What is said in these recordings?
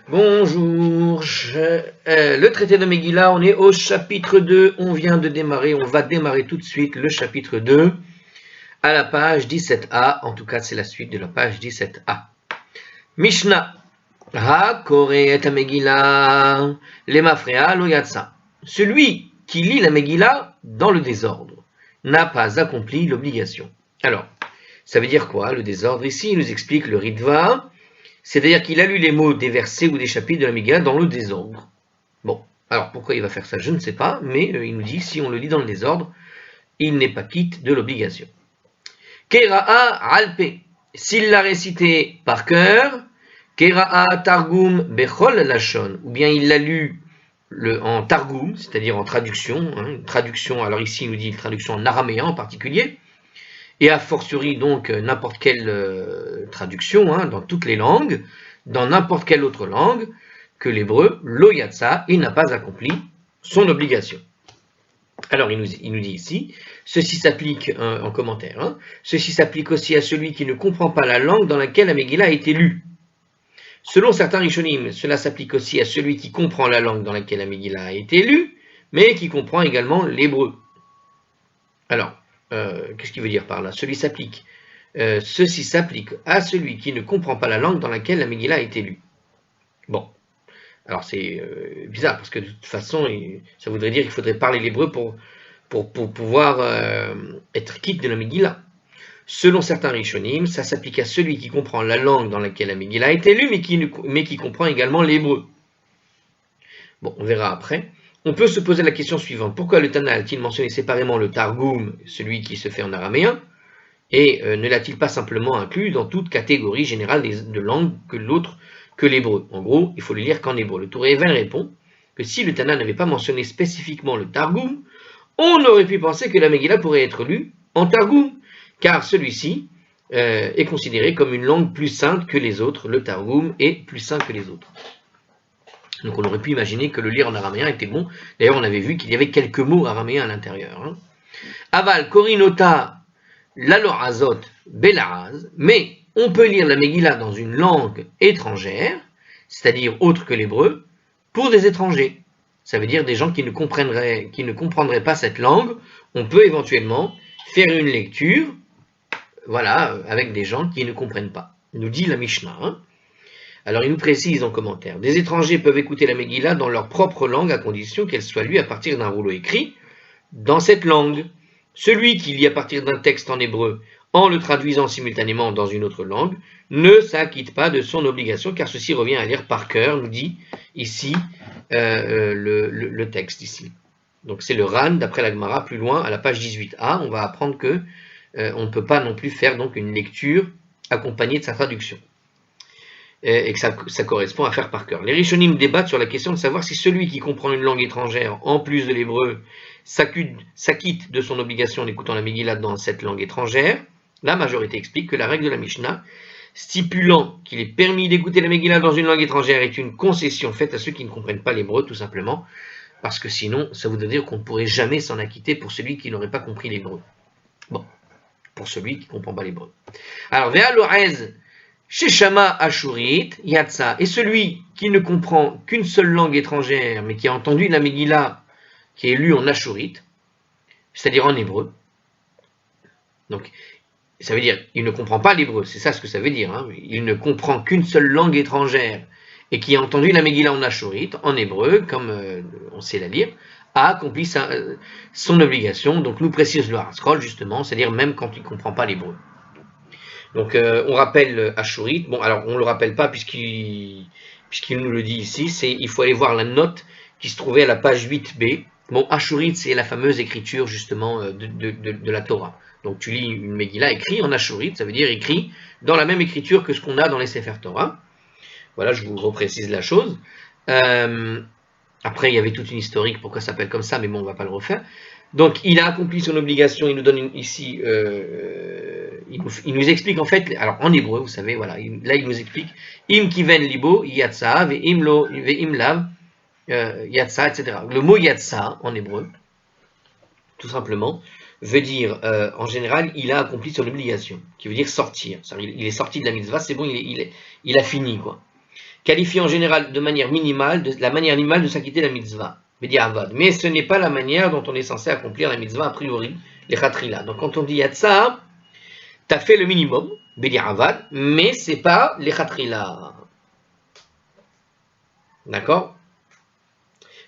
Bonjour, le traité de Megillah, on est au chapitre 2, on va démarrer tout de suite le chapitre 2 à la page 17a, en tout cas c'est la suite de la page 17a. Mishnah, ha-kore et Megillah, le mafrea lo yatsa. Celui qui lit la Megillah dans le désordre n'a pas accompli l'obligation. Alors, ça veut dire quoi le désordre? Ici, il nous explique le Ritva. C'est-à-dire qu'il a lu les mots des versets ou des chapitres de la Megillah dans le désordre. Bon, alors pourquoi il va faire ça, je ne sais pas, mais il nous dit, si on le lit dans le désordre, il n'est pas quitte de l'obligation. Kera'a alpe, s'il l'a récité par cœur, Kera'a targum bechol lashon, ou bien il l'a lu en targum, c'est-à-dire en traduction, une traduction, alors ici il nous dit une traduction en araméen en particulier, et a fortiori donc n'importe quelle traduction, dans toutes les langues, dans n'importe quelle autre langue que l'hébreu, lo yatsa, il n'a pas accompli son obligation. Alors il nous dit ici, ceci s'applique en commentaire, ceci s'applique aussi à celui qui ne comprend pas la langue dans laquelle la Megillah a été lue. Selon certains Rishonim, cela s'applique aussi à celui qui comprend la langue dans laquelle la Megillah a été lue, mais qui comprend également l'hébreu. Alors, qu'est-ce qu'il veut dire par là? Ceci s'applique à celui qui ne comprend pas la langue dans laquelle la Megillah a été lue. Bon, alors c'est bizarre, parce que de toute façon, ça voudrait dire qu'il faudrait parler l'hébreu pour pouvoir être quitte de la Megillah. Selon certains Rishonim, ça s'applique à celui qui comprend la langue dans laquelle la Megillah a été lue, mais qui comprend également l'hébreu. Bon, on verra après. On peut se poser la question suivante. Pourquoi le Tana a-t-il mentionné séparément le Targum, celui qui se fait en araméen, et ne l'a-t-il pas simplement inclus dans toute catégorie générale de langue que l'hébreu? En gros, il faut le lire qu'en hébreu. Le Touré Even répond que si le Tana n'avait pas mentionné spécifiquement le Targum, on aurait pu penser que la Megillah pourrait être lue en Targum, car celui-ci est considéré comme une langue plus sainte que les autres. Le Targum est plus saint que les autres. Donc on aurait pu imaginer que le lire en araméen était bon. D'ailleurs, on avait vu qu'il y avait quelques mots araméens à l'intérieur. Aval, Korinota, Lalorazot, Belaraz, mais on peut lire la Megillah dans une langue étrangère, c'est-à-dire autre que l'hébreu, pour des étrangers. Ça veut dire des gens qui ne comprendraient pas cette langue. On peut éventuellement faire une lecture, avec des gens qui ne comprennent pas. Nous dit la Mishnah. Alors il nous précise en commentaire, des étrangers peuvent écouter la Megillah dans leur propre langue à condition qu'elle soit lue à partir d'un rouleau écrit dans cette langue. Celui qui lit à partir d'un texte en hébreu en le traduisant simultanément dans une autre langue ne s'acquitte pas de son obligation car ceci revient à lire par cœur, nous dit ici le texte ici. Donc c'est le Ran d'après la Gemara plus loin à la page 18a, on va apprendre que on ne peut pas non plus faire donc une lecture accompagnée de sa traduction. Et que ça correspond à faire par cœur. Les Rishonim débattent sur la question de savoir si celui qui comprend une langue étrangère, en plus de l'hébreu, s'acquitte de son obligation en écoutant la Megillah dans cette langue étrangère. La majorité explique que la règle de la Mishnah, stipulant qu'il est permis d'écouter la Megillah dans une langue étrangère, est une concession faite à ceux qui ne comprennent pas l'hébreu, tout simplement, parce que sinon, ça voudrait dire qu'on ne pourrait jamais s'en acquitter pour celui qui n'aurait pas compris l'hébreu. Bon, pour celui qui ne comprend pas l'hébreu. Alors, Véa Lorez, Sheshama Ashurit, Yatsa, et celui qui ne comprend qu'une seule langue étrangère, mais qui a entendu la Megillah qui est lue en Ashurit, c'est-à-dire en hébreu. Donc, ça veut dire, il ne comprend pas l'hébreu, c'est ça ce que ça veut dire. Il ne comprend qu'une seule langue étrangère, et qui a entendu la Megillah en Ashurit, en hébreu, comme on sait la lire, a accompli son obligation. Donc, nous précise le Haskol, justement, c'est-à-dire même quand il ne comprend pas l'hébreu. Donc on rappelle Ashurit, bon alors on ne le rappelle pas puisqu'il nous le dit ici, il faut aller voir la note qui se trouvait à la page 8b. Bon, Ashurit c'est la fameuse écriture justement de la Torah. Donc tu lis une Megillah écrite en Ashurit, ça veut dire écrit dans la même écriture que ce qu'on a dans les Sefer Torah. Voilà, je vous reprécise la chose. Après il y avait toute une historique pourquoi ça s'appelle comme ça, mais bon on ne va pas le refaire. Donc il a accompli son obligation, il nous donne ici, il nous explique en fait, alors en hébreu, vous savez, voilà, là il nous explique, im kiven libo yatsa ve'im lo ve'im lav yatsa, etc. Le mot yatsa en hébreu, tout simplement, veut dire en général, il a accompli son obligation, qui veut dire sortir. Il est sorti de la mitzvah, c'est bon, il a fini quoi. qualifie en général de manière minimale, la manière minimale de s'acquitter de la mitzvah. Mais ce n'est pas la manière dont on est censé accomplir la mitzvah a priori, les khatrila. Donc quand on dit yatsa, tu as fait le minimum, Bediavad, mais c'est pas les khatrila. D'accord?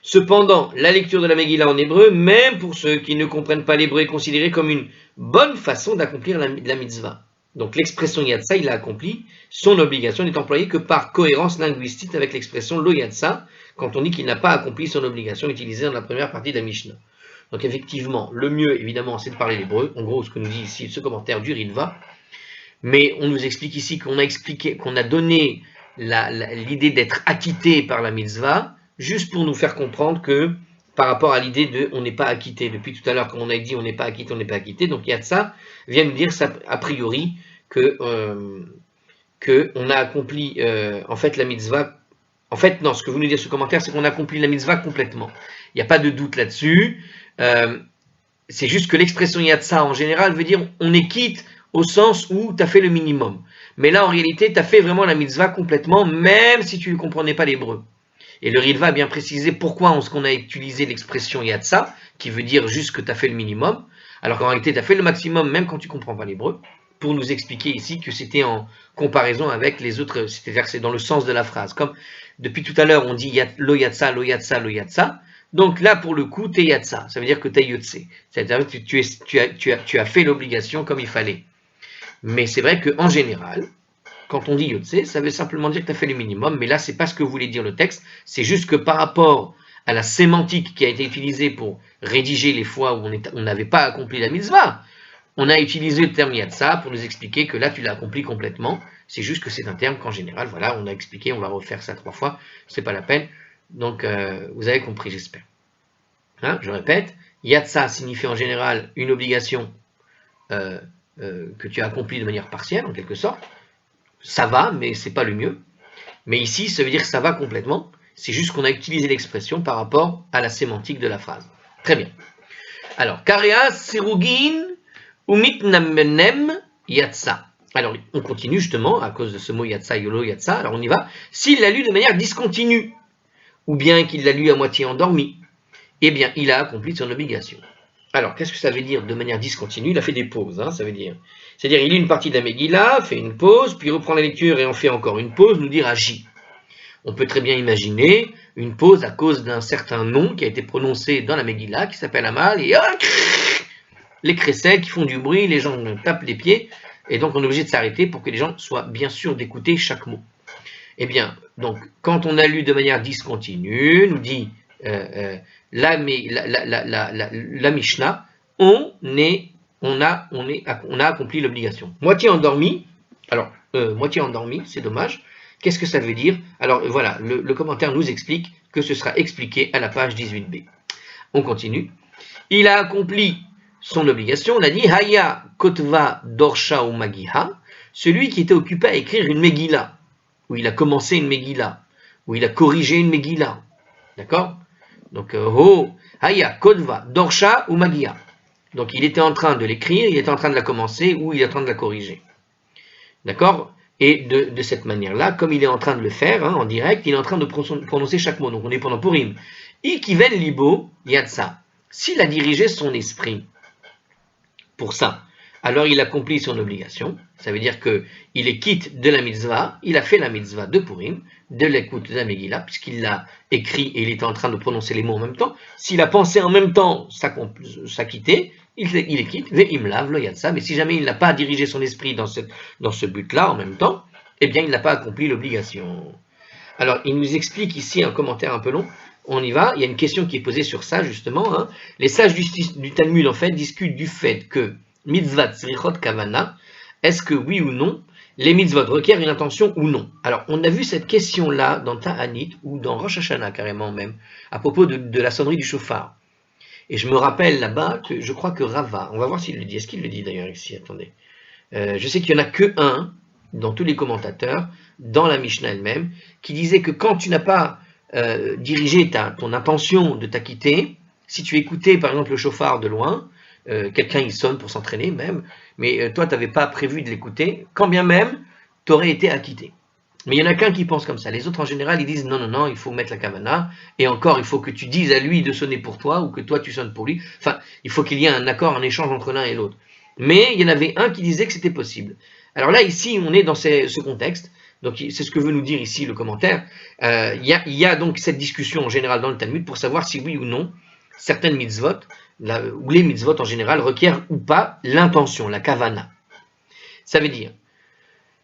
Cependant, la lecture de la Megillah en hébreu, même pour ceux qui ne comprennent pas l'hébreu, est considérée comme une bonne façon d'accomplir la mitzvah. Donc l'expression yatsa, il a accompli, son obligation n'est employée que par cohérence linguistique avec l'expression lo yatsa, quand on dit qu'il n'a pas accompli son obligation utilisée dans la première partie de la Mishnah. Donc effectivement, le mieux évidemment c'est de parler l'hébreu, en gros ce que nous dit ici ce commentaire du Ritva, mais on nous explique ici qu'on a donné l'idée d'être acquitté par la mitzvah, juste pour nous faire comprendre que par rapport à l'idée de on n'est pas acquitté. Depuis tout à l'heure, comme on a dit on n'est pas acquitté, on n'est pas acquitté. Donc Yatsa vient nous dire ça, a priori que on a accompli en fait la mitzvah. En fait, non, ce que vous nous dire ce commentaire, c'est qu'on a accompli la mitzvah complètement. Il n'y a pas de doute là-dessus. C'est juste que l'expression Yatsa en général veut dire on est quitte au sens où tu as fait le minimum. Mais là, en réalité, tu as fait vraiment la mitzvah complètement, même si tu ne comprenais pas l'hébreu. Et le Ritva a bien précisé pourquoi on a utilisé l'expression Yatsa, qui veut dire juste que tu as fait le minimum, alors qu'en réalité tu as fait le maximum même quand tu ne comprends pas l'hébreu, pour nous expliquer ici que c'était en comparaison avec les autres, c'est-à-dire que c'est dans le sens de la phrase. Comme depuis tout à l'heure on dit lo Yatsa, lo Yatsa, lo Yatsa, donc là pour le coup tu es Yatsa, ça veut dire que tu es Yotse, c'est-à-dire que tu as fait l'obligation comme il fallait. Mais c'est vrai qu'en général, quand on dit Yotse, ça veut simplement dire que tu as fait le minimum, mais là, c'est pas ce que voulait dire le texte, c'est juste que par rapport à la sémantique qui a été utilisée pour rédiger les fois où on n'avait pas accompli la mitzvah, on a utilisé le terme Yatsa pour nous expliquer que là, tu l'as accompli complètement. C'est juste que c'est un terme qu'en général, voilà, on a expliqué, on va refaire ça 3 fois, c'est pas la peine. Donc, vous avez compris, j'espère. Hein, je répète, Yatsa signifie en général une obligation que tu as accomplie de manière partielle, en quelque sorte. Ça va, mais c'est pas le mieux. Mais ici, ça veut dire que ça va complètement. C'est juste qu'on a utilisé l'expression par rapport à la sémantique de la phrase. Très bien. Alors, Karea Sirugin Umitnamenem Yatsa. Alors, on continue justement à cause de ce mot Yatsa, Yolo Yatsa. Alors, on y va. S'il l'a lu de manière discontinue, ou bien qu'il l'a lu à moitié endormi, eh bien, il a accompli son obligation. Alors, qu'est-ce que ça veut dire de manière discontinue? Il a fait des pauses, ça veut dire. C'est-à-dire, il lit une partie de la Megillah, fait une pause, puis reprend la lecture et en fait encore une pause, nous dire agit. On peut très bien imaginer une pause à cause d'un certain nom qui a été prononcé dans la Megillah, qui s'appelle Amal, et les crécelles qui font du bruit, les gens tapent les pieds, et donc on est obligé de s'arrêter pour que les gens soient bien sûrs d'écouter chaque mot. Eh bien, donc, quand on a lu de manière discontinue, nous dit la Mishnah, on a accompli l'obligation. Moitié endormi, alors, moitié endormi, c'est dommage. Qu'est-ce que ça veut dire? Alors, voilà, le commentaire nous explique que ce sera expliqué à la page 18b. On continue. Il a accompli son obligation, on a dit, Haya Kotva Dorsha ou Magiha, celui qui était occupé à écrire une Megillah, où il a commencé une Megillah, où il a corrigé une Megillah. D'accord? Donc, Haya, Kodva, Dorsha ou Magia. Donc, il était en train de l'écrire, il était en train de la commencer ou il est en train de la corriger. D'accord? Et de cette manière-là, comme il est en train de le faire, en direct, il est en train de prononcer chaque mot. Donc, on est pendant Purim. Ikiven libo yatsa. S'il a dirigé son esprit pour ça, alors il accomplit son obligation. Ça veut dire qu'il est quitte de la mitzvah, il a fait la mitzvah de Purim, de l'écoute de la Megillah, puisqu'il l'a écrit et il était en train de prononcer les mots en même temps. S'il a pensé en même temps s'acquitter, il est quitte, ve'imlav lo yatsa. Mais si jamais il n'a pas dirigé son esprit dans ce but-là en même temps, eh bien il n'a pas accompli l'obligation. Alors il nous explique ici un commentaire un peu long. On y va, il y a une question qui est posée sur ça justement. Les sages du Talmud en fait discutent du fait que mitzvah tzrichot kavana, est-ce que oui ou non, les mitzvot requièrent une intention ou non? Alors, on a vu cette question-là dans Ta'anit, ou dans Rosh Hashanah carrément même, à propos de la sonnerie du chauffard. Et je me rappelle là-bas que je crois que Rava, on va voir s'il le dit, est-ce qu'il le dit d'ailleurs ici, attendez. Je sais qu'il n'y en a que un, dans tous les commentateurs, dans la Mishnah elle-même, qui disait que quand tu n'as pas dirigé ton intention de t'acquitter, si tu écoutais par exemple le chauffard de loin, quelqu'un il sonne pour s'entraîner même, mais toi tu n'avais pas prévu de l'écouter, quand bien même tu aurais été acquitté. Mais il y en a qu'un qui pense comme ça. Les autres, en général, ils disent non, non, non, il faut mettre la kavana. Et encore, il faut que tu dises à lui de sonner pour toi ou que toi tu sonnes pour lui. Enfin, il faut qu'il y ait un accord, un échange entre l'un et l'autre. Mais il y en avait un qui disait que c'était possible. Alors là, ici, on est dans ce contexte. Donc, c'est ce que veut nous dire ici le commentaire. Il y a donc cette discussion en général dans le Talmud pour savoir si oui ou non certaines mitzvot, ou les mitzvot en général, requièrent ou pas l'intention, la kavana. Ça veut dire,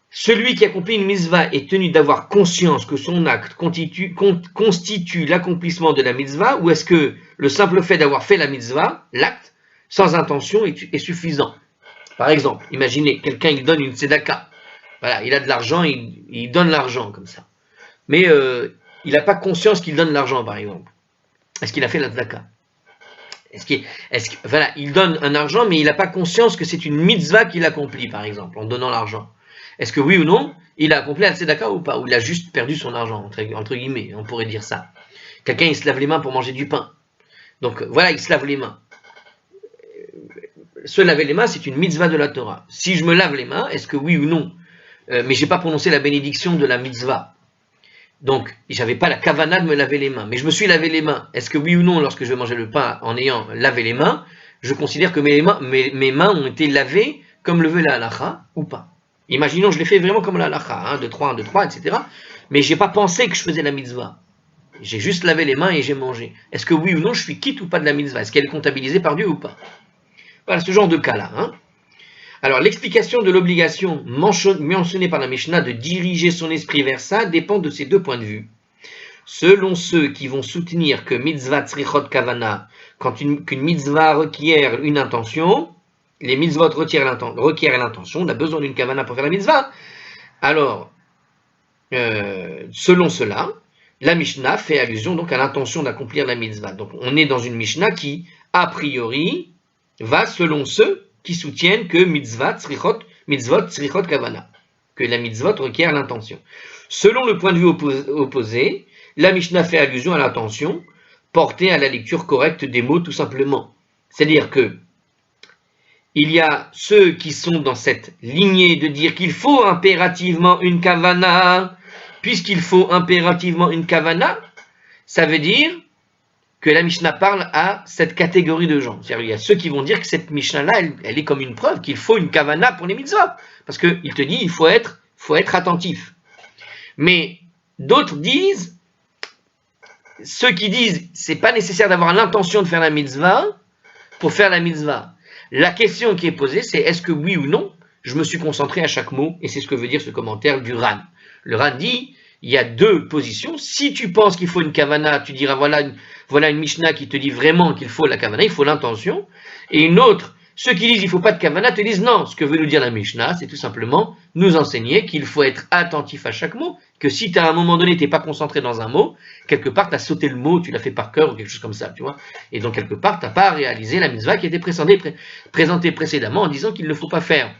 celui qui accomplit une mitzvah est tenu d'avoir conscience que son acte constitue l'accomplissement de la mitzvah, ou est-ce que le simple fait d'avoir fait la mitzvah, l'acte, sans intention est suffisant? Par exemple, imaginez, quelqu'un il donne une tzedaka. Voilà, il a de l'argent, il donne l'argent comme ça. Mais il n'a pas conscience qu'il donne l'argent, par exemple. Est-ce qu'il a fait la tzedaka? Voilà, il donne un argent, mais il n'a pas conscience que c'est une mitzvah qu'il accomplit, par exemple, en donnant l'argent. Est-ce que oui ou non, il a accompli la tzedaka ou pas? Ou il a juste perdu son argent, entre guillemets, on pourrait dire ça. Quelqu'un, il se lave les mains pour manger du pain. Donc voilà, il se lave les mains. Se laver les mains, c'est une mitzvah de la Torah. Si je me lave les mains, est-ce que oui ou non mais je n'ai pas prononcé la bénédiction de la mitzvah. Donc, j'avais pas la kavana de me laver les mains. Mais je me suis lavé les mains. Est-ce que oui ou non, lorsque je vais manger le pain en ayant lavé les mains, je considère que mes mains ont été lavées comme le veut la halacha ou pas? Imaginons, je l'ai fait vraiment comme la halacha, 1, 2, 3, 1, 2, 3, etc. Mais je n'ai pas pensé que je faisais la mitzvah. J'ai juste lavé les mains et j'ai mangé. Est-ce que oui ou non, je suis quitte ou pas de la mitzvah? Est-ce qu'elle est comptabilisée par Dieu ou pas? Voilà, ce genre de cas-là. Alors, l'explication de l'obligation mentionnée par la Mishnah de diriger son esprit vers ça dépend de ces deux points de vue. Selon ceux qui vont soutenir que mitzvah tzrichot kavana, qu'une mitzvah requiert une intention, les mitzvot requièrent l'intention, on a besoin d'une kavana pour faire la mitzvah. Alors, selon cela, la Mishnah fait allusion donc à l'intention d'accomplir la mitzvah. Donc, on est dans une Mishnah qui, a priori, va selon ceux qui soutiennent que mitzvot tzrichot kavana, que la mitzvot requiert l'intention. Selon le point de vue opposé, la Mishnah fait allusion à l'intention portée à la lecture correcte des mots tout simplement. C'est-à-dire que il y a ceux qui sont dans cette lignée de dire qu'il faut impérativement une kavana, puisqu'il faut impérativement une kavana, ça veut dire que la Mishnah parle à cette catégorie de gens. C'est-à-dire, il y a ceux qui vont dire que cette Mishnah-là, elle est comme une preuve qu'il faut une kavana pour les mitzvot. Parce qu'il te dit, il faut être attentif. Mais d'autres disent, ceux qui disent, c'est pas nécessaire d'avoir l'intention de faire la mitzvah pour faire la mitzvah. La question qui est posée, c'est est-ce que oui ou non, je me suis concentré à chaque mot, et c'est ce que veut dire ce commentaire du Ran. Le Ran dit, il y a deux positions. Si tu penses qu'il faut une kavana, tu diras voilà une Mishnah qui te dit vraiment qu'il faut la kavana, il faut l'intention. Et une autre, ceux qui disent qu'il ne faut pas de kavana te disent non. Ce que veut nous dire la Mishnah, c'est tout simplement nous enseigner qu'il faut être attentif à chaque mot, que si à un moment donné tu n'es pas concentré dans un mot, quelque part tu as sauté le mot, tu l'as fait par cœur ou quelque chose comme ça, tu vois. Et donc quelque part tu n'as pas réalisé la mitzvah qui était présentée précédemment en disant qu'il ne faut pas faire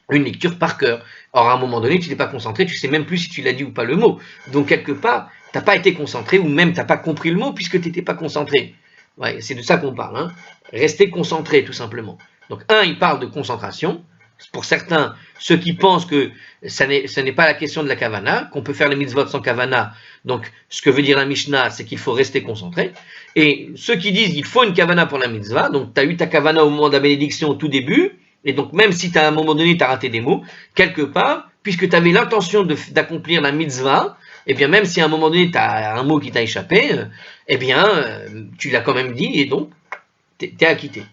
une lecture par cœur. Or, à un moment donné, tu n'es pas concentré, tu ne sais même plus si tu l'as dit ou pas le mot. Donc, quelque part, tu n'as pas été concentré, ou même tu n'as pas compris le mot, puisque tu n'étais pas concentré. Ouais, c'est de ça qu'on parle. Rester concentré, tout simplement. Donc, il parle de concentration. Pour certains, ceux qui pensent que ce n'est pas la question de la kavana, qu'on peut faire les mitzvot sans kavana. Donc, ce que veut dire la Mishnah, c'est qu'il faut rester concentré. Et ceux qui disent qu'il faut une kavana pour la mitzvah, donc tu as eu ta kavana au moment de la bénédiction au tout début, et donc, même si à un moment donné, tu as raté des mots, quelque part, puisque tu avais l'intention d'accomplir la mitzvah, eh bien, même si à un moment donné, tu as un mot qui t'a échappé, eh bien, tu l'as quand même dit, et donc, tu es acquitté.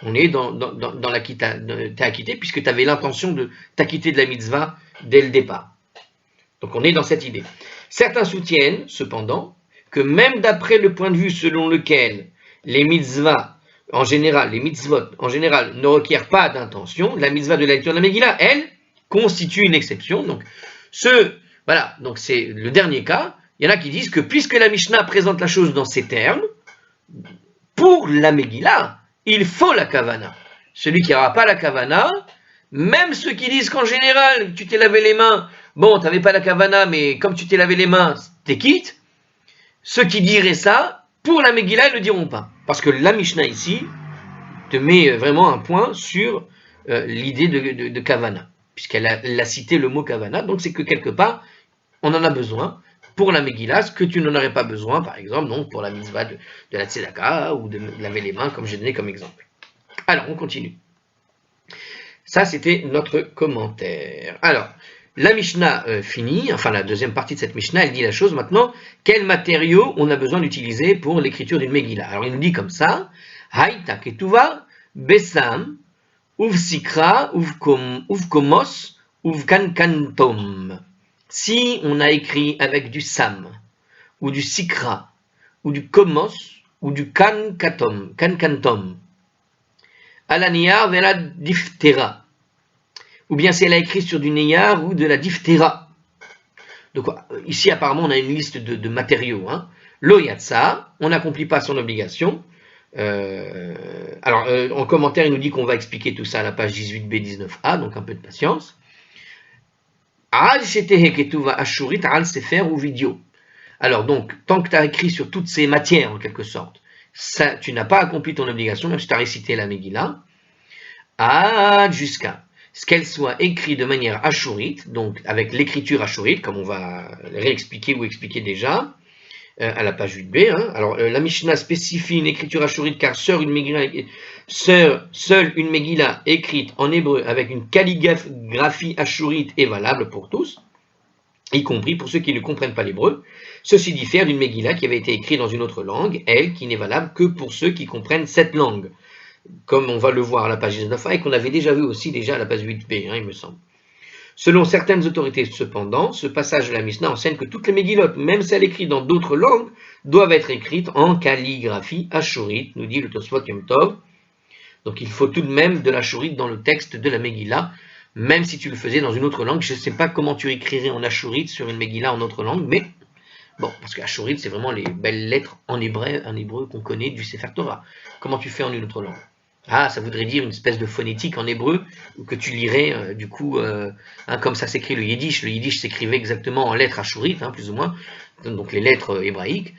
On est dans l'acquitté, tu es acquitté, puisque tu avais l'intention de t'acquitter de la mitzvah dès le départ. Donc, on est dans cette idée. Certains soutiennent, cependant, que même d'après le point de vue selon lequel les mitzvahs, en général, les mitzvot, en général, ne requièrent pas d'intention. La mitzvah de la lecture de la Megillah, elle, constitue une exception. Donc, donc c'est le dernier cas. Il y en a qui disent que puisque la Mishnah présente la chose dans ces termes, pour la Megillah, il faut la kavana. Celui qui n'aura pas la kavana, même ceux qui disent qu'en général, tu t'es lavé les mains, bon, tu n'avais pas la kavana, mais comme tu t'es lavé les mains, t'es quitte. Ceux qui diraient ça, pour la Megillah, ils ne le diront pas. Parce que la Mishnah ici te met vraiment un point sur l'idée de kavana, puisqu'elle a cité le mot kavana, donc c'est que quelque part, on en a besoin pour la Megillah, ce que tu n'en aurais pas besoin, par exemple, donc pour la mitzvah de la tzedaka ou de laver les mains, comme j'ai donné comme exemple. Alors, on continue. Ça, c'était notre commentaire. Alors, la Mishnah finit, enfin la deuxième partie de cette Mishnah, elle dit la chose maintenant, quels matériaux on a besoin d'utiliser pour l'écriture d'une Megillah. Alors, il nous dit comme ça, Haïta ketuva, besam, uvsikra, uvkomos, uvkankantom. Si on a écrit avec du sam, ou du sikra, ou du komos, ou du kankantom, Alaniar vers la diphtera. Ou bien si elle a écrit sur du neyar ou de la diphtera. Donc ici apparemment on a une liste de matériaux. Hein. Lo yatsa, on n'accomplit pas son obligation. En commentaire il nous dit qu'on va expliquer tout ça à la page 18b-19a, donc un peu de patience. Al shetehe ketuva ashurit al sefer ou vidéo. Alors donc, tant que tu as écrit sur toutes ces matières en quelque sorte, ça, tu n'as pas accompli ton obligation, même si tu as récité la Megillah, jusqu'à ce qu'elle soit écrite de manière ashurite, donc avec l'écriture ashurite, comme on va réexpliquer ou expliquer déjà, à la page 8b. Hein. Alors, la Mishnah spécifie une écriture ashurite car seule une Megillah écrite en hébreu avec une calligraphie ashurite est valable pour tous, y compris pour ceux qui ne comprennent pas l'hébreu. Ceci diffère d'une Megillah qui avait été écrite dans une autre langue, elle qui n'est valable que pour ceux qui comprennent cette langue, comme on va le voir à la page 19a et qu'on avait déjà vu aussi déjà à la page 8b, hein, il me semble. Selon certaines autorités, cependant, ce passage de la Mishnah enseigne que toutes les Megillot, même celles écrites dans d'autres langues, doivent être écrites en calligraphie ashurite, nous dit le Tosfot Yom Tov. Donc il faut tout de même de l'ashurite dans le texte de la Megillah, même si tu le faisais dans une autre langue. Je ne sais pas comment tu écrirais en ashurite sur une Megillah en autre langue, mais bon, parce que ashurite, c'est vraiment les belles lettres en hébreu qu'on connaît du Sefer Torah. Comment tu fais en une autre langue? Ah, ça voudrait dire une espèce de phonétique en hébreu, que tu lirais, comme ça s'écrit le yiddish. Le yiddish s'écrivait exactement en lettres ashurites, hein, plus ou moins, donc les lettres hébraïques.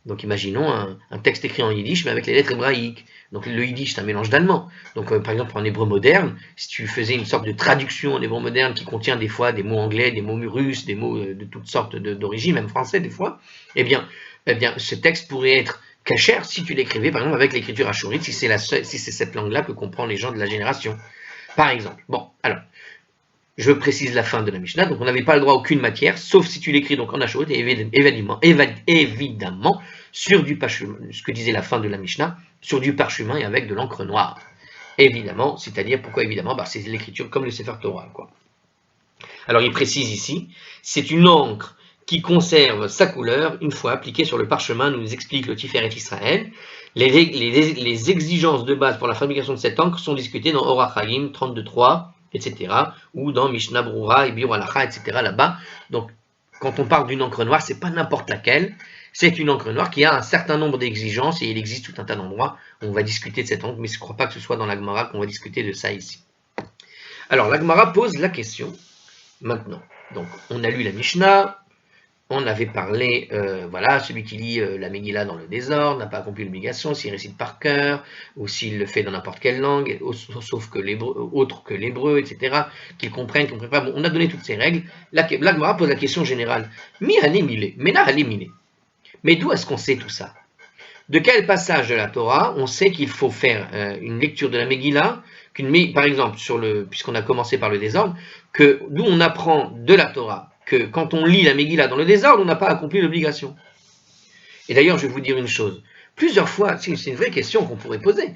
Donc imaginons un texte écrit en yiddish, mais avec les lettres hébraïques. Donc le yiddish, c'est un mélange d'allemand. Donc par exemple, en hébreu moderne, si tu faisais une sorte de traduction en hébreu moderne qui contient des fois des mots anglais, des mots russes, des mots de toutes sortes d'origine, même français des fois, eh bien, ce texte pourrait être kasher si tu l'écrivais par exemple avec l'écriture ashurite, si c'est cette langue-là que comprennent les gens de la génération, par exemple. Bon, alors, je précise la fin de la Mishnah, donc on n'avait pas le droit à aucune matière, sauf si tu l'écris donc en ashurite, et évidemment, sur du parchemin, ce que disait la fin de la Mishnah, sur du parchemin et avec de l'encre noire. Évidemment, c'est-à-dire, pourquoi évidemment? C'est l'écriture comme le Sefer Torah, quoi. Alors il précise ici, c'est une encre qui conserve sa couleur une fois appliquée sur le parchemin, nous explique le Tiferet Israël. Les exigences de base pour la fabrication de cette encre sont discutées dans Orach Chaim 32.3, etc., ou dans Mishnah Brura et Biur Halacha, etc., là-bas. Donc, quand on parle d'une encre noire, c'est pas n'importe laquelle, c'est une encre noire qui a un certain nombre d'exigences, et il existe tout un tas d'endroits où on va discuter de cette encre, mais je ne crois pas que ce soit dans la Gemara qu'on va discuter de ça ici. Alors, la Gemara pose la question, maintenant. Donc, on a lu la Mishnah, on avait parlé, celui qui lit la Megillah dans le désordre n'a pas accompli l'obligation s'il récite par cœur, ou s'il le fait dans n'importe quelle langue, sauf que autre que l'hébreu, etc., qu'il comprenne, qu'il ne comprenne pas. Bon, on a donné toutes ces règles. La Gemara pose la question générale. Mais d'où est-ce qu'on sait tout ça? De quel passage de la Torah on sait qu'il faut faire une lecture de la Megillah, par exemple, puisqu'on a commencé par le désordre, d'où on apprend de la Torah que quand on lit la Megillah dans le désordre, on n'a pas accompli l'obligation. Et d'ailleurs, je vais vous dire une chose. Plusieurs fois, c'est une vraie question qu'on pourrait poser,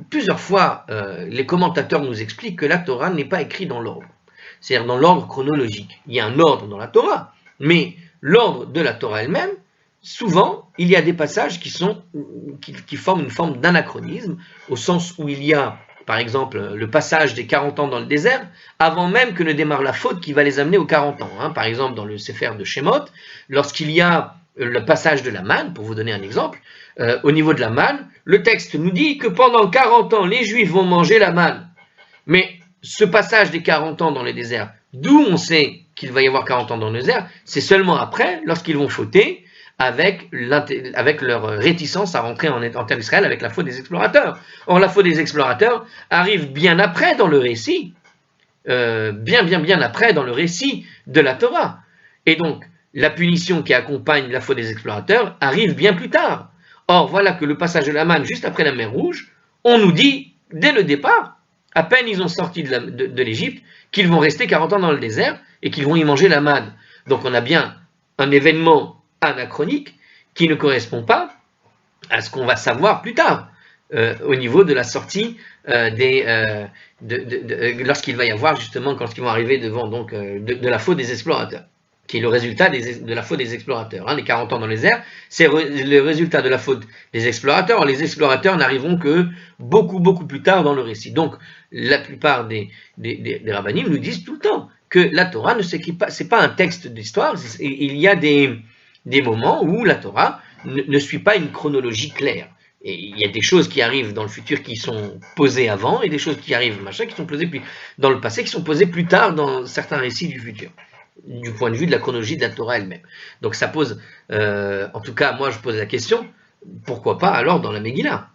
plusieurs fois, les commentateurs nous expliquent que la Torah n'est pas écrite dans l'ordre. C'est-à-dire dans l'ordre chronologique. Il y a un ordre dans la Torah, mais l'ordre de la Torah elle-même, souvent, il y a des passages qui forment une forme d'anachronisme, au sens où il y a, par exemple, le passage des 40 ans dans le désert, avant même que ne démarre la faute qui va les amener aux 40 ans. Hein. Par exemple, dans le Sefer de Shemot, lorsqu'il y a le passage de la manne, pour vous donner un exemple, au niveau de la manne, le texte nous dit que pendant 40 ans, les Juifs vont manger la manne. Mais ce passage des 40 ans dans le désert, d'où on sait qu'il va y avoir 40 ans dans le désert, c'est seulement après, lorsqu'ils vont fauter, avec leur réticence à rentrer en terre d'Israël avec la faute des explorateurs. Or, la faute des explorateurs arrive bien après dans le récit, bien après dans le récit de la Torah. Et donc, la punition qui accompagne la faute des explorateurs arrive bien plus tard. Or, voilà que le passage de la manne juste après la mer Rouge, on nous dit, dès le départ, à peine ils ont sorti de l'Égypte, qu'ils vont rester 40 ans dans le désert et qu'ils vont y manger la manne. Donc on a bien un événement anachronique qui ne correspond pas à ce qu'on va savoir plus tard, au niveau de la sortie lorsqu'il va y avoir justement, quand ils vont arriver devant donc, de la faute des explorateurs, qui est le résultat de la faute des explorateurs. Hein. Les 40 ans dans les airs, c'est le résultat de la faute des explorateurs. Les explorateurs n'arriveront que beaucoup plus tard dans le récit. Donc, la plupart des rabbinim nous disent tout le temps que la Torah ne s'écrit pas, c'est pas un texte d'histoire, il y a des moments où la Torah ne suit pas une chronologie claire. Et il y a des choses qui arrivent dans le futur qui sont posées avant, et des choses qui arrivent qui sont posées dans le passé, qui sont posées plus tard dans certains récits du futur, du point de vue de la chronologie de la Torah elle-même. Donc ça pose, en tout cas moi je pose la question, pourquoi pas alors dans la Megillah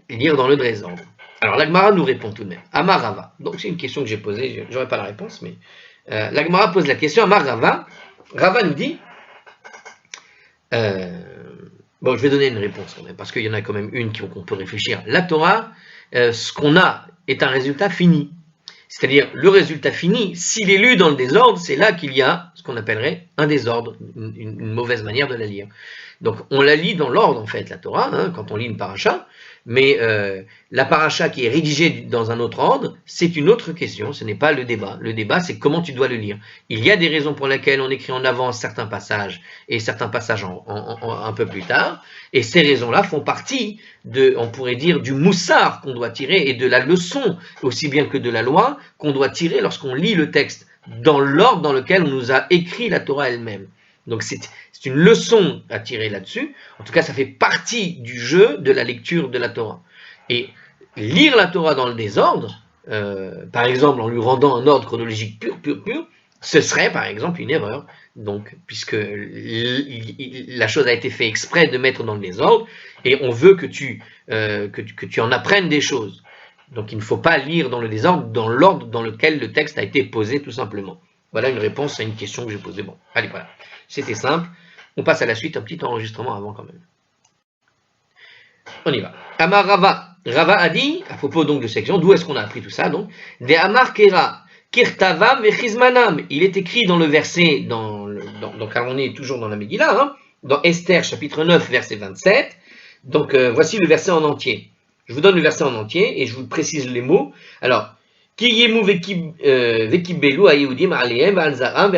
lire dans le désordre. Alors la Gemara nous répond tout de même, Amar Rava. Donc c'est une question que j'ai posée, j'aurais pas la réponse, mais la Gemara pose la question, Amar Rava. Rava nous dit, bon, je vais donner une réponse quand même, parce qu'il y en a quand même une qu'on peut réfléchir. La Torah, ce qu'on a est un résultat fini. C'est-à-dire, le résultat fini, s'il est lu dans le désordre, c'est là qu'il y a ce qu'on appellerait un désordre, une mauvaise manière de la lire. Donc, on la lit dans l'ordre, en fait, la Torah, hein, quand on lit une paracha, mais la paracha qui est rédigée dans un autre ordre, c'est une autre question, ce n'est pas le débat. Le débat, c'est comment tu dois le lire. Il y a des raisons pour lesquelles on écrit en avance certains passages, et certains passages un peu plus tard, et ces raisons-là font partie on pourrait dire, du moussard qu'on doit tirer, et de la leçon, aussi bien que de la loi, qu'on doit tirer lorsqu'on lit le texte, dans l'ordre dans lequel on nous a écrit la Torah elle-même. Donc c'est une leçon à tirer là-dessus. En tout cas, ça fait partie du jeu de la lecture de la Torah. Et lire la Torah dans le désordre, par exemple en lui rendant un ordre chronologique pur, ce serait par exemple une erreur. Donc, puisque la chose a été faite exprès de mettre dans le désordre, et on veut que tu en apprennes des choses. Donc il ne faut pas lire dans le désordre, dans l'ordre dans lequel le texte a été posé tout simplement. Voilà une réponse à une question que j'ai posée. Bon, allez, voilà. C'était simple. On passe à la suite, un petit enregistrement avant quand même. On y va. Amar Rava. Rava a dit, à propos donc de section, d'où est-ce qu'on a appris tout ça donc? De Amar Kera, Kirtavam vechizmanam. Il est écrit dans le verset, car on est toujours dans la Megillah, hein, dans Esther chapitre 9, verset 27. Donc voici le verset en entier. Je vous donne le verset en entier et je vous précise les mots. Alors, Kiyemu vekibelu hayehudim alehem ve'alzaram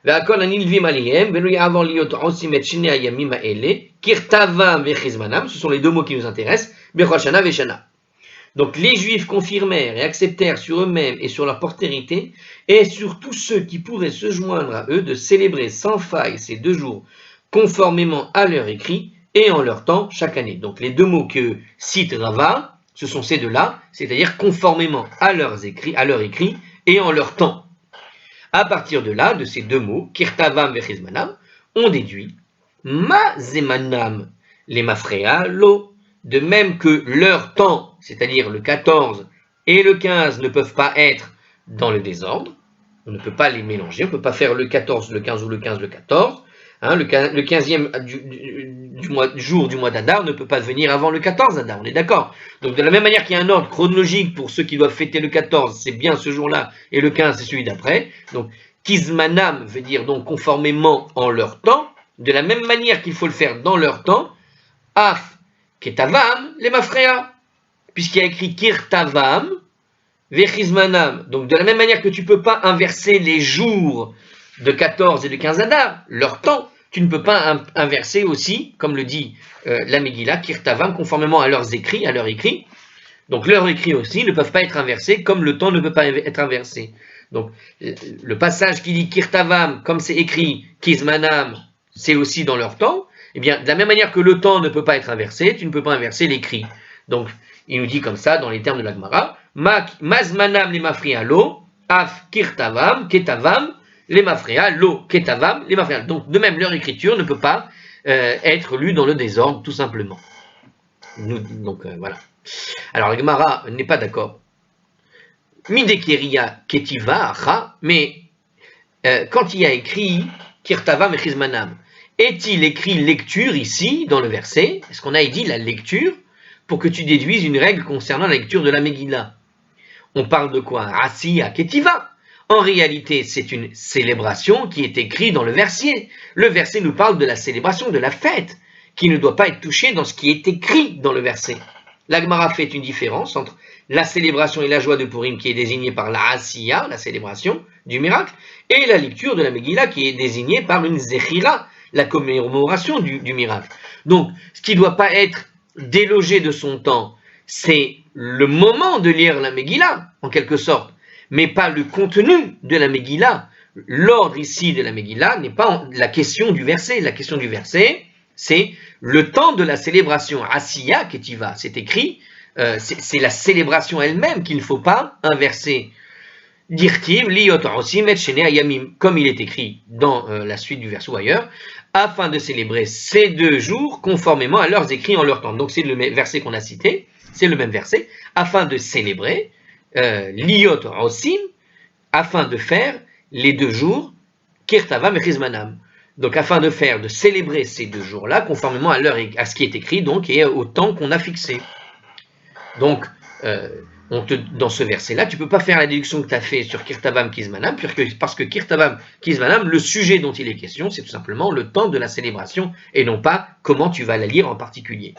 והכל הנלווים עליהם, ולא יעבור להיות עושים את שני הימים האלה, כרתבם וחזמנם, ce sont les deux mots qui nous intéressent, בכל שנה ושנה. Donc les Juifs confirmèrent et acceptèrent sur eux-mêmes et sur leur postérité, et sur tous ceux qui pourraient se joindre à eux, de célébrer sans faille ces 2 jours, conformément à leur écrit, et en leur temps chaque année. Donc les deux mots que cite Rava, ce sont ces deux-là, c'est-à-dire conformément à leur écrit, et en leur temps. À partir de là, de ces deux mots, kirtavam vechizmanam, on déduit ma zemanam les mafrea lo, de même que leur temps, c'est-à-dire le 14 et le 15 ne peuvent pas être dans le désordre, on ne peut pas les mélanger, on ne peut pas faire le 14, le 15 ou le 15, le 14, hein, le 15e jour du mois d'Adar ne peut pas venir avant le 14 Adar, on est d'accord. Donc de la même manière qu'il y a un ordre chronologique pour ceux qui doivent fêter le 14, c'est bien ce jour-là, et le 15 c'est celui d'après. Donc kizmanam veut dire donc conformément en leur temps, de la même manière qu'il faut le faire dans leur temps, af ketavam les mafrea, puisqu'il y a écrit kirtavam vechizmanam. Donc de la même manière que tu ne peux pas inverser les jours de 14 et de 15 Adar, leur temps, tu ne peux pas inverser aussi, comme le dit la Megillah, kirtavam, conformément à leurs écrits, à leur écrit. Donc leurs écrits aussi ne peuvent pas être inversés, comme le temps ne peut pas être inversé. Donc le passage qui dit kirtavam, comme c'est écrit, kizmanam, c'est aussi dans leur temps. Eh bien, de la même manière que le temps ne peut pas être inversé, tu ne peux pas inverser l'écrit. Donc, il nous dit comme ça, dans les termes de la Gemara, mazmanam les mafria lo, af kirtavam, ketavam, les mafria lo, ketavam, les mafria. Donc, de même, leur écriture ne peut pas être lue dans le désordre, tout simplement. Donc, voilà. Alors, la Gemara n'est pas d'accord. Midekeria ketiva acha, mais quand il y a écrit kirtava mechizmanam, est-il écrit lecture ici dans le verset? Est-ce qu'on a dit la lecture pour que tu déduises une règle concernant la lecture de la Megillah? On parle de quoi? Asiya ketiva. En réalité, c'est une célébration qui est écrite dans le verset. Le verset nous parle de la célébration, de la fête, qui ne doit pas être touchée dans ce qui est écrit dans le verset. La Gemara fait une différence entre la célébration et la joie de Purim qui est désignée par la Asiya, la célébration du miracle, et la lecture de la Megillah qui est désignée par une Zechira, la commémoration du miracle. Donc, ce qui ne doit pas être délogé de son temps, c'est le moment de lire la Megillah, en quelque sorte, mais pas le contenu de la Megillah. L'ordre ici de la Megillah n'est pas la question du verset. La question du verset, c'est le temps de la célébration. Asiya ketiva, c'est écrit, c'est la célébration elle-même qu'il ne faut pas inverser. Dirtiv liot osim et shene hayamim, comme il est écrit dans la suite du verset ou ailleurs, afin de célébrer ces 2 jours conformément à leurs écrits en leur temps. Donc c'est le verset qu'on a cité, c'est le même verset, afin de célébrer, liot osim, afin de faire les 2 jours, kirtava mechizmanam. Donc afin de célébrer ces 2 jours-là, conformément à ce qui est écrit, donc, et au temps qu'on a fixé. Donc, dans ce verset-là, tu ne peux pas faire la déduction que tu as fait sur Kirtavam Kizmanam, parce que Kirtavam Kizmanam, le sujet dont il est question, c'est tout simplement le temps de la célébration, et non pas comment tu vas la lire en particulier.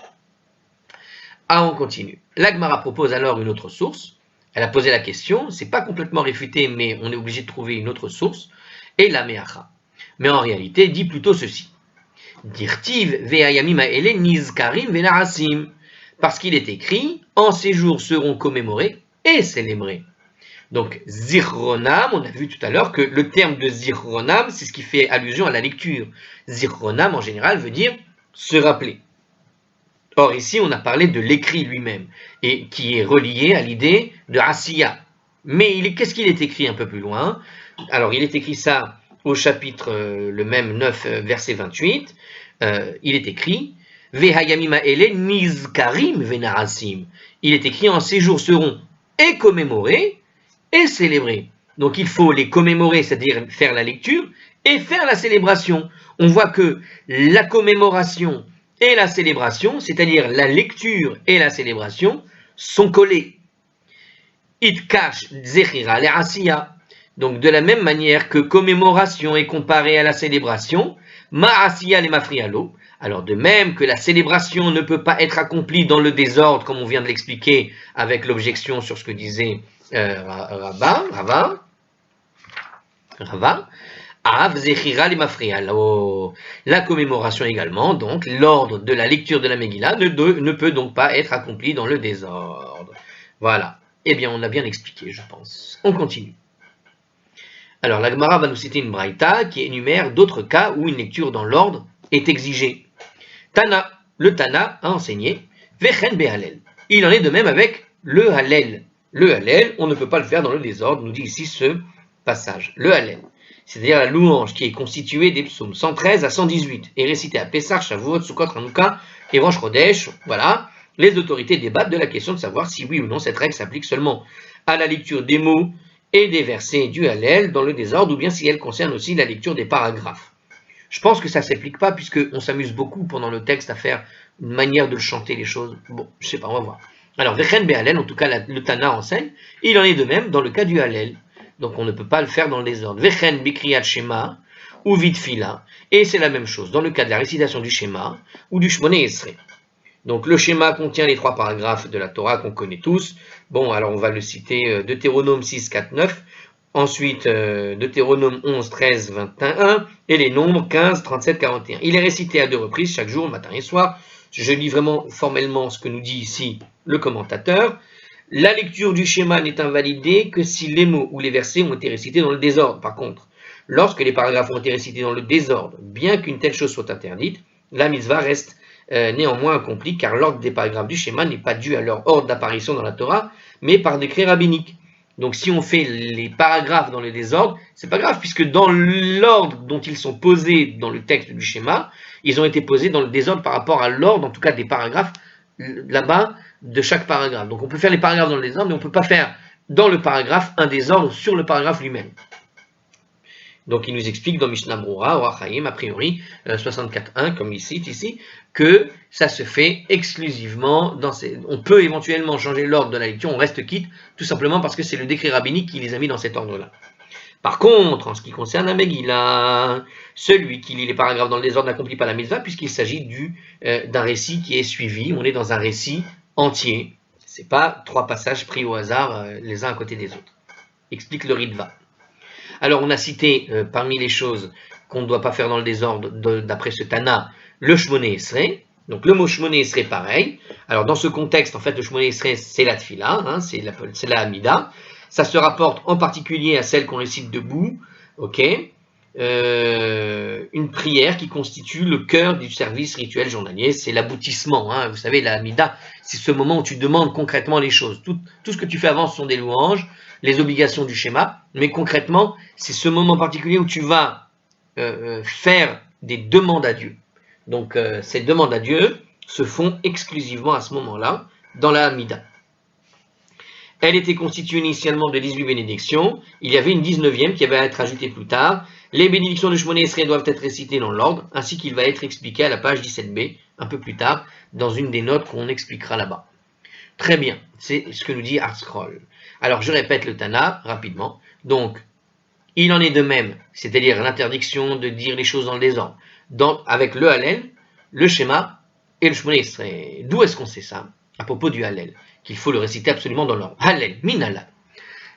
Ah, on continue. L'Agmara propose alors une autre source. Elle a posé la question, c'est pas complètement réfuté, mais on est obligé de trouver une autre source, et la Meacha. Mais en réalité, dit plutôt ceci. Dirtiv ve'ayamim ha'ele nizkarim ve'narasim. Parce qu'il est écrit, en ces jours seront commémorés et célébrés. Donc, Zichronam, on a vu tout à l'heure que le terme de Zichronam, c'est ce qui fait allusion à la lecture. Zichronam, en général, veut dire se rappeler. Or, ici, on a parlé de l'écrit lui-même, et qui est relié à l'idée de Asiya. Mais qu'est-ce qu'il est écrit un peu plus loin? Alors, il est écrit ça au chapitre, le même 9, verset 28. Il est écrit Vehayamima ele nizkarim venarasim. Il est écrit en ces jours seront et commémorés et célébrés. Donc il faut les commémorer, c'est-à-dire faire la lecture et faire la célébration. On voit que la commémoration et la célébration, c'est-à-dire la lecture et la célébration, sont collés. Itkash zechira le asiya. Donc de la même manière que commémoration est comparée à la célébration, ma'asiya le mafrialo. Alors de même que la célébration ne peut pas être accomplie dans le désordre, comme on vient de l'expliquer avec l'objection sur ce que disait Rava, Av zechira le mafrialo. La commémoration également, donc l'ordre de la lecture de la Megillah ne peut donc pas être accompli dans le désordre. Voilà. Eh bien, on a bien expliqué, je pense. On continue. Alors, la Gemara va nous citer une braïta qui énumère d'autres cas où une lecture dans l'ordre est exigée. Tana, le Tana a enseigné Vechen behalel. Il en est de même avec le Hallel. Le Hallel, on ne peut pas le faire dans le désordre, nous dit ici ce passage. Le Hallel, c'est-à-dire la louange qui est constituée des psaumes 113 à 118 et récitée à Pessah, Shavuot, Sukkot, Hanouka et Rosh Chodesh. Voilà. Les autorités débattent de la question de savoir si oui ou non cette règle s'applique seulement à la lecture des mots et des versets du Hallel dans le désordre, ou bien si elle concerne aussi la lecture des paragraphes. Je pense que ça ne s'applique pas, puisqu'on s'amuse beaucoup pendant le texte à faire une manière de le chanter les choses. Bon, je ne sais pas, on va voir. Alors, Vechen Behalel, en tout cas le Tana enseigne, il en est de même dans le cas du Hallel. Donc on ne peut pas le faire dans le désordre. Vechen Bikriyat Shema ou Vidfila, et c'est la même chose dans le cas de la récitation du Shema ou du Shmoné Esrei. Donc le schéma contient les 3 paragraphes de la Torah qu'on connaît tous. Bon, alors on va le citer, Deutéronome 6, 4, 9, ensuite Deutéronome 11, 13, 21, et les nombres 15, 37, 41. Il est récité à 2 reprises chaque jour, matin et soir. Je lis vraiment formellement ce que nous dit ici le commentateur. La lecture du schéma n'est invalidée que si les mots ou les versets ont été récités dans le désordre. Par contre, lorsque les paragraphes ont été récités dans le désordre, bien qu'une telle chose soit interdite, la mitzvah reste néanmoins accompli, car l'ordre des paragraphes du schéma n'est pas dû à leur ordre d'apparition dans la Torah, mais par décret rabbinique. Donc si on fait les paragraphes dans le désordre, c'est pas grave, puisque dans l'ordre dont ils sont posés dans le texte du schéma, ils ont été posés dans le désordre par rapport à l'ordre, en tout cas des paragraphes, là-bas, de chaque paragraphe. Donc on peut faire les paragraphes dans le désordre, mais on ne peut pas faire dans le paragraphe un désordre sur le paragraphe lui-même. Donc il nous explique dans Mishnah Brura, Orach Chaim, a priori, 64.1, comme il cite ici, que ça se fait exclusivement dans ces... On peut éventuellement changer l'ordre de la lecture, on reste quitte, tout simplement parce que c'est le décret rabbinique qui les a mis dans cet ordre-là. Par contre, en ce qui concerne la Megillah, celui qui lit les paragraphes dans le désordre n'accomplit pas la mitzvah, puisqu'il s'agit d'un récit qui est suivi, on est dans un récit entier, c'est pas 3 passages pris au hasard les uns à côté des autres. Explique le Ritva. Alors on a cité parmi les choses qu'on ne doit pas faire dans le désordre d'après ce Tana, le Shmoné Esrei. Donc le mot Shmoné Esrei pareil. Alors dans ce contexte, en fait le Shmoné Esrei c'est la Tfila, hein, c'est la Hamida. Ça se rapporte en particulier à celle qu'on récite debout, ok, une prière qui constitue le cœur du service rituel journalier, c'est l'aboutissement, hein, vous savez, la Hamida, c'est ce moment où tu demandes concrètement les choses. Tout ce que tu fais avant, ce sont des louanges, les obligations du schéma, mais concrètement, c'est ce moment particulier où tu vas faire des demandes à Dieu. Donc, ces demandes à Dieu se font exclusivement à ce moment-là, dans la Hamida. Elle était constituée initialement de 18 bénédictions, il y avait une 19e qui va être ajoutée plus tard. Les bénédictions de Shmoné Esrei doivent être récitées dans l'ordre, ainsi qu'il va être expliqué à la page 17b, un peu plus tard, dans une des notes qu'on expliquera là-bas. Très bien, c'est ce que nous dit ArtScroll. Alors je répète le Tana rapidement. Donc, il en est de même, c'est-à-dire l'interdiction de dire les choses dans le désordre, avec le Hallel, le schéma et le Shmoné Esrei. D'où est-ce qu'on sait ça? À propos du Hallel, qu'il faut le réciter absolument dans l'ordre. Hallel, minala.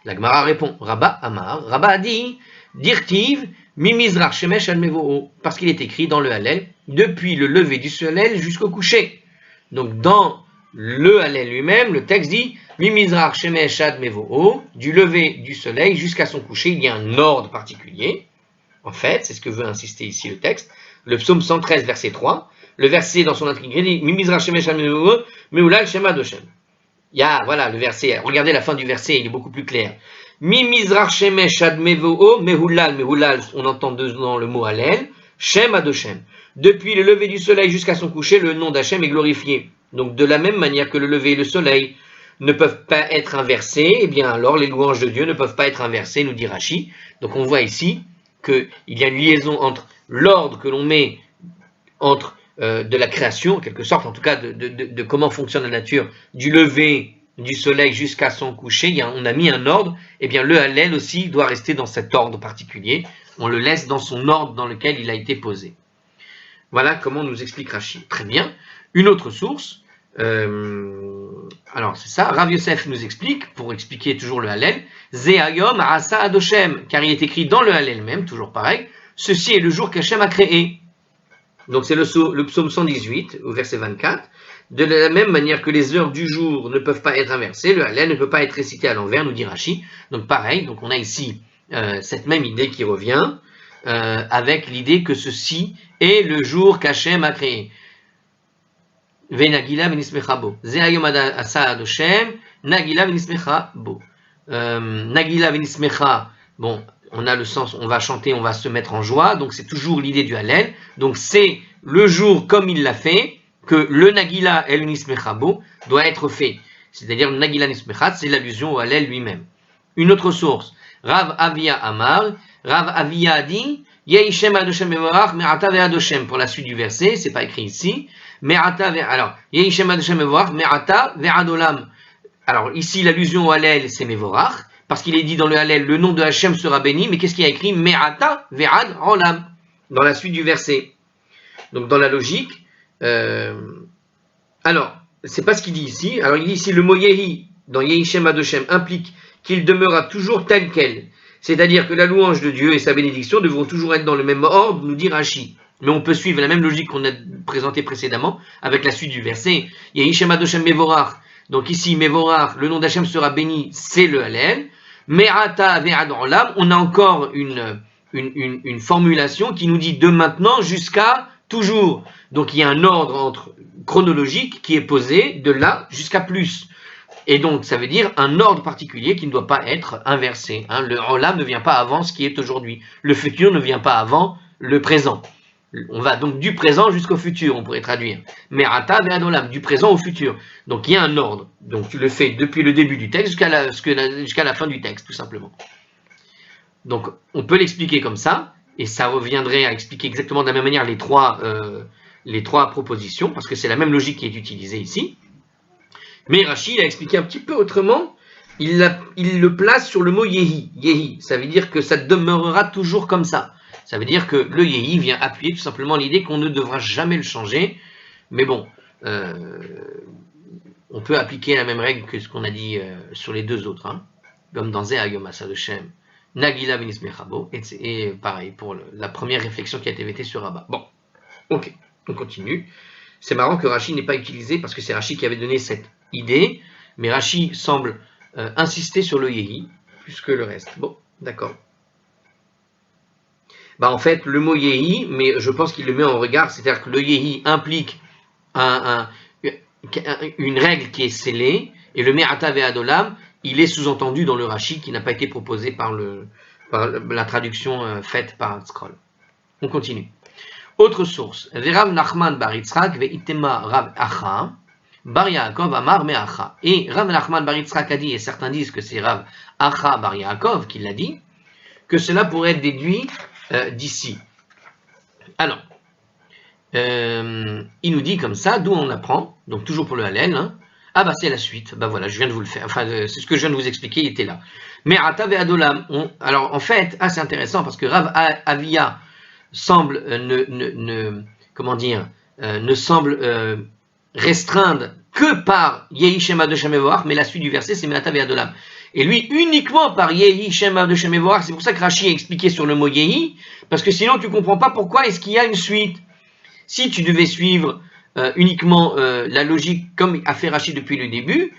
La Gemara répond, Rabba Amar, Rabba a dit, Dirtiv, Mimizrach Shemesh al Mevo'o, parce qu'il est écrit dans le Hallel, depuis le lever du soleil jusqu'au coucher. Donc dans le Hallel lui-même, le texte dit, Mimizrach Shemesh ad Mevo'o, du lever du soleil jusqu'à son coucher, il y a un ordre particulier. En fait, c'est ce que veut insister ici le texte. Le psaume 113, verset 3, le verset dans son intégralité dit, Mimizrach Shemesh ad Mevo'o, Meulal Shema Doshem. Il y a, voilà, le verset, regardez la fin du verset, il est beaucoup plus clair. Mi mizrach shemesh ad mevo'o, mehulal, on entend dedans le mot Hallel, Shem Adoshem. Depuis le lever du soleil jusqu'à son coucher, le nom d'Hachem est glorifié. Donc de la même manière que le lever et le soleil ne peuvent pas être inversés, eh bien alors les louanges de Dieu ne peuvent pas être inversées, nous dit Rashi. Donc on voit ici qu'il y a une liaison entre l'ordre que l'on met entre de la création, en quelque sorte, en tout cas de comment fonctionne la nature, du lever du soleil jusqu'à son coucher, on a mis un ordre, et bien le Hallel aussi doit rester dans cet ordre particulier, on le laisse dans son ordre dans lequel il a été posé. Voilà comment nous explique Rashi. Très bien. Une autre source, alors c'est ça, Rav Yosef nous explique, pour expliquer toujours le Hallel, Ze'ayom Asa Adoshem, car il est écrit dans le Hallel même, toujours pareil, ceci est le jour qu'Hachem a créé. Donc c'est le psaume 118, au verset 24. De la même manière que les heures du jour ne peuvent pas être inversées, le Hallel ne peut pas être récité à l'envers, nous dit Rashi. Donc pareil, donc on a ici cette même idée qui revient, avec l'idée que ceci est le jour qu'Hachem a créé. Venagila venismecha bo. Ze'ayom asa adoshem, nagila venismecha bo. Nagila venismecha, bon, on a le sens, on va chanter, on va se mettre en joie, donc c'est toujours l'idée du Hallel. Donc c'est le jour comme il l'a fait, que le Nagila el Nismecha bo doit être fait. C'est-à-dire le Nagila Nismecha, c'est l'allusion au Hallel lui-même. Une autre source, Rav Avia Amar, Rav Avia a dit, Yehishem Adoshem Mevorach, Me'ata ve'Adoshem, pour la suite du verset, c'est pas écrit ici, alors, Yehishem Adoshem Mevorach, Me'ata ve'Adolam. Alors ici l'allusion au Hallel c'est Mevorach, parce qu'il est dit dans le Hallel, le nom de Hachem sera béni, mais qu'est-ce qu'il y a écrit? Me'ata ve'ad olam, dans la suite du verset. Donc dans la logique, alors, c'est pas ce qu'il dit ici. Alors il dit ici, le mot Yehi, dans Yehishem Adoshem, implique qu'il demeurera toujours tel quel. C'est-à-dire que la louange de Dieu et sa bénédiction devront toujours être dans le même ordre, nous dit Rashi. Mais on peut suivre la même logique qu'on a présentée précédemment, avec la suite du verset. Yehishem Adoshem Mevorach. Donc ici, Mevorach, le nom d'Hachem sera béni, c'est le Hallel. Me'ata ve'ad olam, on a encore une formulation qui nous dit de maintenant jusqu'à toujours. Donc il y a un ordre chronologique qui est posé de là jusqu'à plus. Et donc ça veut dire un ordre particulier qui ne doit pas être inversé. Le olam ne vient pas avant ce qui est aujourd'hui. Le futur ne vient pas avant le présent. On va donc du présent jusqu'au futur, on pourrait traduire. Me'ata ve'adolam, du présent au futur. Donc il y a un ordre. Donc tu le fais depuis le début du texte jusqu'à la fin du texte, tout simplement. Donc on peut l'expliquer comme ça, et ça reviendrait à expliquer exactement de la même manière les trois propositions, parce que c'est la même logique qui est utilisée ici. Mais Rashi l'a expliqué un petit peu autrement. Il le place sur le mot yehi. Yehi, ça veut dire que ça demeurera toujours comme ça. Ça veut dire que le yehi vient appuyer tout simplement l'idée qu'on ne devra jamais le changer. Mais bon, on peut appliquer la même règle que ce qu'on a dit sur les deux autres. Hein. Comme dans Zeh Hayom Asa de Shem, Nagila Benismechabo, et pareil pour la première réflexion qui a été mettée sur Rabbah. Bon, ok, on continue. C'est marrant que Rashi n'ait pas utilisé, parce que c'est Rashi qui avait donné cette idée, mais Rashi semble insister sur le yehi, plus que le reste. Bon, d'accord. En fait, le mot yehi, mais je pense qu'il le met en regard, c'est-à-dire que le yehi implique une règle qui est scellée, et le me'ata ve'adolam, il est sous-entendu dans le Rashi qui n'a pas été proposé par la traduction faite par Scroll. On continue. Autre source. Rav Nachman bar Yitzchak ve'itema Rav Acha bar Yaakov amar me'acha. Et Rav Nachman bar Yitzchak a dit, et certains disent que c'est Rav Acha bar Yaakov qui l'a dit, que cela pourrait être déduit d'ici. Alors, il nous dit comme ça, d'où on apprend, donc toujours pour le Hallel, hein. Ah bah c'est la suite, bah voilà, je viens de vous le faire, enfin c'est ce que je viens de vous expliquer, il était là. Mais Ata ve'adolam, alors en fait, c'est intéressant parce que Rav Avia semble ne semble restreindre que par Yehi Shema de Shemevoach, mais la suite du verset c'est Me'ata ve'adolam. Et lui uniquement par Yehi Shema de Shemevoach, c'est pour ça que Rashi a expliqué sur le mot Yehi, parce que sinon tu comprends pas pourquoi est-ce qu'il y a une suite. Si tu devais suivre uniquement la logique comme a fait Rashi depuis le début,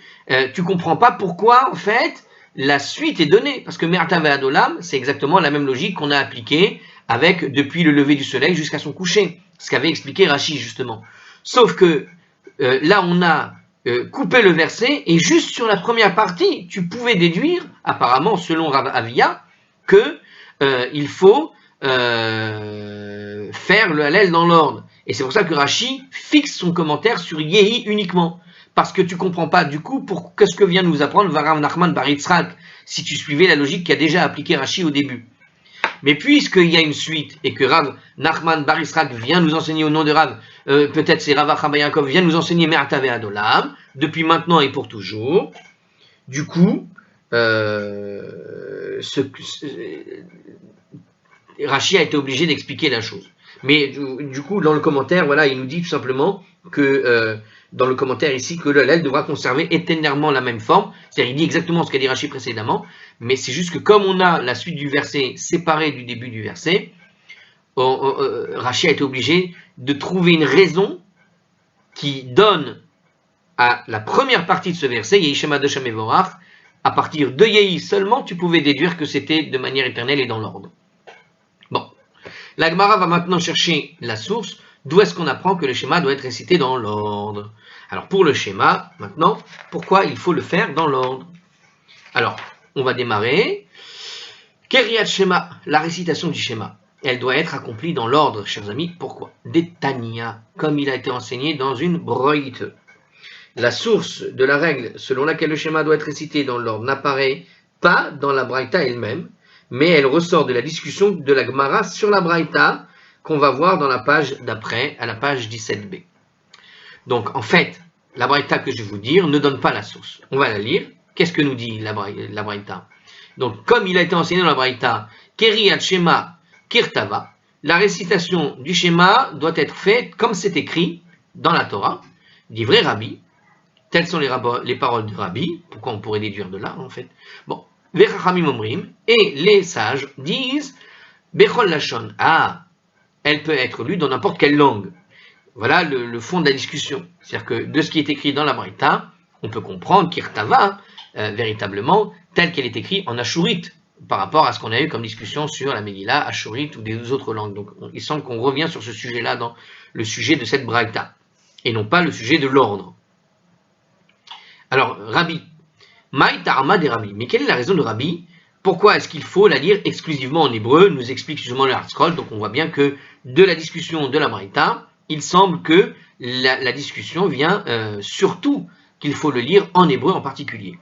tu comprends pas pourquoi en fait la suite est donnée, parce que Me'ata ve'adolam, c'est exactement la même logique qu'on a appliquée avec depuis le lever du soleil jusqu'à son coucher, ce qu'avait expliqué Rashi justement. Sauf que là on a coupé le verset, et juste sur la première partie, tu pouvais déduire, apparemment selon Rav Avia, que il faut faire le Hallel dans l'ordre. Et c'est pour ça que Rashi fixe son commentaire sur Yehi uniquement. Parce que tu ne comprends pas du coup qu'est-ce que vient nous apprendre Rav Nachman bar Yitzchak, si tu suivais la logique qui a déjà appliqué Rashi au début. Mais puisqu'il y a une suite, et que Rav Nachman bar Yitzchak vient nous enseigner au nom de Rav, peut-être c'est Rav Acha bar Yaakov, vient nous enseigner Me'ata ve'adolam, depuis maintenant et pour toujours, du coup, Rashi a été obligé d'expliquer la chose. Mais du coup, dans le commentaire, voilà, il nous dit tout simplement que, dans le commentaire ici, que le Hallel devra conserver éternellement la même forme. C'est-à-dire, il dit exactement ce qu'a dit Rashi précédemment, mais c'est juste que comme on a la suite du verset séparée du début du verset, Rashi a été obligé de trouver une raison qui donne à la première partie de ce verset, Yehi Shema de Shemevorach, à partir de Yehi seulement, tu pouvais déduire que c'était de manière éternelle et dans l'ordre. Bon. La Gemara va maintenant chercher la source, d'où est-ce qu'on apprend que le schéma doit être récité dans l'ordre. Alors pour le schéma, maintenant, pourquoi il faut le faire dans l'ordre? Alors, on va démarrer. Keriyat Shema, la récitation du schéma, elle doit être accomplie dans l'ordre, chers amis. Pourquoi? Detania, comme il a été enseigné dans une broïte. La source de la règle selon laquelle le schéma doit être récité dans l'ordre n'apparaît pas dans la braïta elle-même, mais elle ressort de la discussion de la Gemara sur la braïta qu'on va voir dans la page d'après, à la page 17b. Donc, en fait, la braïta que je vais vous dire ne donne pas la source. On va la lire. Qu'est-ce que nous dit la braïta? Donc, comme il a été enseigné dans la braïta, Keriyat Shema Kirtava, la récitation du schéma doit être faite comme c'est écrit dans la Torah, dit vrai Rabbi. Telles sont les paroles de Rabbi. Pourquoi on pourrait déduire de là, en fait? Bon. Vechachamim omrim, et les sages disent Bechol Lachon, elle peut être lue dans n'importe quelle langue. Voilà le fond de la discussion. C'est-à-dire que de ce qui est écrit dans la Braïta, on peut comprendre Kirtava, véritablement, telle qu'elle est écrite en ashurite, par rapport à ce qu'on a eu comme discussion sur la Megillah, ashurite ou des autres langues. Donc il semble qu'on revient sur ce sujet-là dans le sujet de cette Braïta, et non pas le sujet de l'ordre. Alors, Rabbi, Maï Ta'ama des Rabbi. Mais quelle est la raison de Rabbi pourquoi est-ce qu'il faut la lire exclusivement en hébreu, nous explique justement le Hard-Scroll. Donc on voit bien que de la discussion de la Braïta, il semble que la discussion vient surtout qu'il faut le lire en hébreu en particulier.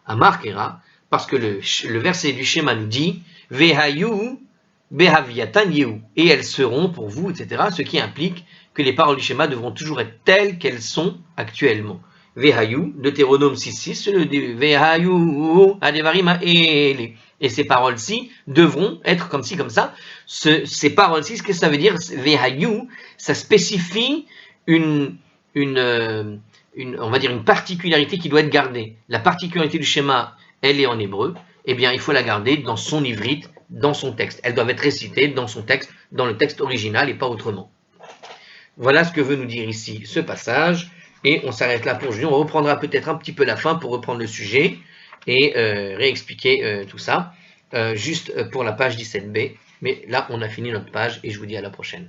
Amar Kera, parce que le verset du schéma nous dit Vehayu behaviatan yehu, et elles seront pour vous, etc. Ce qui implique que les paroles du schéma devront toujours être telles qu'elles sont actuellement. Vehayu, Deutéronome 6.6, le Vehayu adevarim ha'ele. Et ces paroles-ci devront être comme ci, comme ça. Ces paroles-ci, ce que ça veut dire, Vehayu, ça spécifie on va dire une particularité qui doit être gardée. La particularité du schéma, elle est en hébreu, eh bien il faut la garder dans son ivrite, dans son texte. Elles doivent être récitées dans son texte, dans le texte original et pas autrement. Voilà ce que veut nous dire ici ce passage, et on s'arrête là pour aujourd'hui. On reprendra peut-être un petit peu la fin pour reprendre le sujet et réexpliquer tout ça, juste pour la page 17b. Mais là, on a fini notre page et je vous dis à la prochaine.